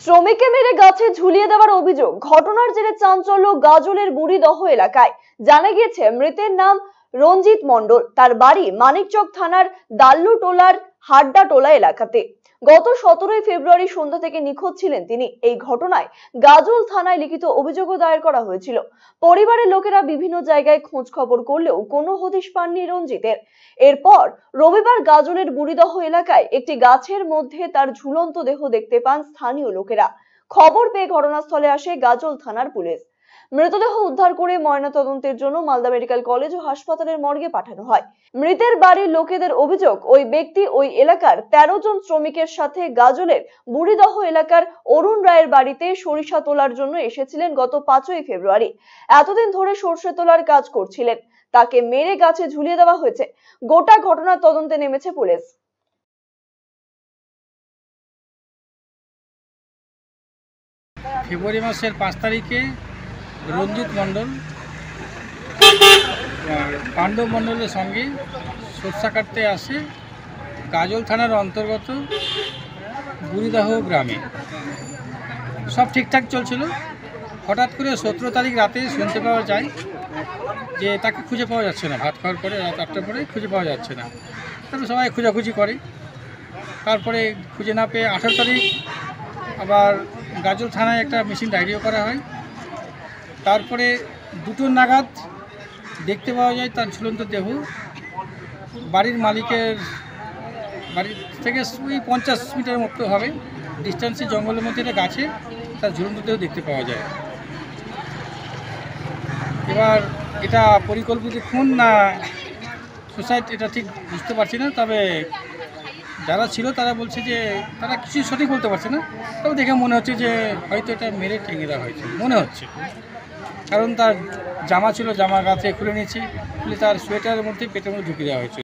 শ্রমিককে মেরে গাছে ঝুলিয়ে দেওয়ার অভিযোগ। ঘটনার জেরে চাঞ্চল্য গাজলের বুড়িদহ এলাকায়। জানা গিয়েছে মৃতের নাম রঞ্জিত মণ্ডল। তার বাড়ি মানিকচক থানার দাল্লুটোলার হাড্ডাটোলা এলাকাতে। গত 17 ফেব্রুয়ারি সন্ধ্যা থেকে নিখোঁজ ছিলেন তিনি। এই ঘটনায় গাজল থানায় লিখিত অভিযোগও দায়ের করা হয়েছিল। পরিবারের লোকেরা বিভিন্ন জায়গায় খোঁজ খবর করলেও কোনো হদিশ পাননি রঞ্জিতের। এরপর রবিবার গাজলের বুড়িদহ এলাকায় একটি গাছের মধ্যে তার ঝুলন্ত দেহ দেখতে পান স্থানীয় লোকেরা। খবর পেয়ে ঘটনাস্থলে আসে গাজল থানার পুলিশ। মৃতদেহ উদ্ধার করে ময়নাতদন্তের জন্য মালদা মেডিকেল কলেজ ও হাসপাতালের মর্গে পাঠানো হয়। মৃতের বাড়ির লোকেদের অভিযোগ, ওই ব্যক্তি ওই এলাকার 13 জন শ্রমিকের সাথে গাজলের বুড়িদহ এলাকার অরুণ রায়ের বাড়িতে সরিষা তোলার জন্য এসেছিলেন গত 5ই ফেব্রুয়ারি। এতদিন ধরে সরষে তোলার কাজ করছিলেন। তাকে মেরে গাছে ঝুলিয়ে দেওয়া হয়েছে। গোটা ঘটনার তদন্তে নেমেছে পুলিশ। ফেব্রুয়ারি মাসের 5 তারিখে রঞ্জিত মণ্ডল পাণ্ডব মণ্ডলের সঙ্গে সরষা কাটতে আসে গাজল থানার অন্তর্গত বুড়িদহ গ্রামে। সব ঠিকঠাক চলছিল। হঠাৎ করে 17 তারিখ রাতে শুনতে পাওয়া যায় যে তাকে খুঁজে পাওয়া যাচ্ছে না। ভাত খাওয়ার পরে রাত 8টার পরে খুঁজে পাওয়া যাচ্ছে না। তারপরে সবাই খোঁজাখুঁজি করে। তারপরে খুঁজে না পেয়ে 18 তারিখ আবার গাজল থানায় একটা মিসিং ডায়েরিও করা হয়। তারপরে 2টো নাগাদ দেখতে পাওয়া যায় তার ঝুলন্ত দেহ বাড়ির মালিকের বাড়ি থেকে ওই 50 মিটার মতো হবে ডিস্টেন্সে জঙ্গলের মধ্যে একটা গাছে তার ঝুলন্ত দেহ দেখতে পাওয়া যায়। এবার এটা পরিকল্পিত খুন না সুসাইড এটা ঠিক বুঝতে পারছি না। তবে যারা ছিল তারা বলছে যে তারা কিছু সঠিক বলতে পারছে না। তবে দেখে মনে হচ্ছে যে হয়তো এটা মেরে টেঙে দেওয়া হয়েছে মনে হচ্ছে। কারণ তার জামা ছিল, জামা গাছে খুলে নিয়েছি, খুলে তার সোয়েটারের মধ্যে পেটের মধ্যে ঢুকিয়ে দেওয়া হয়েছে।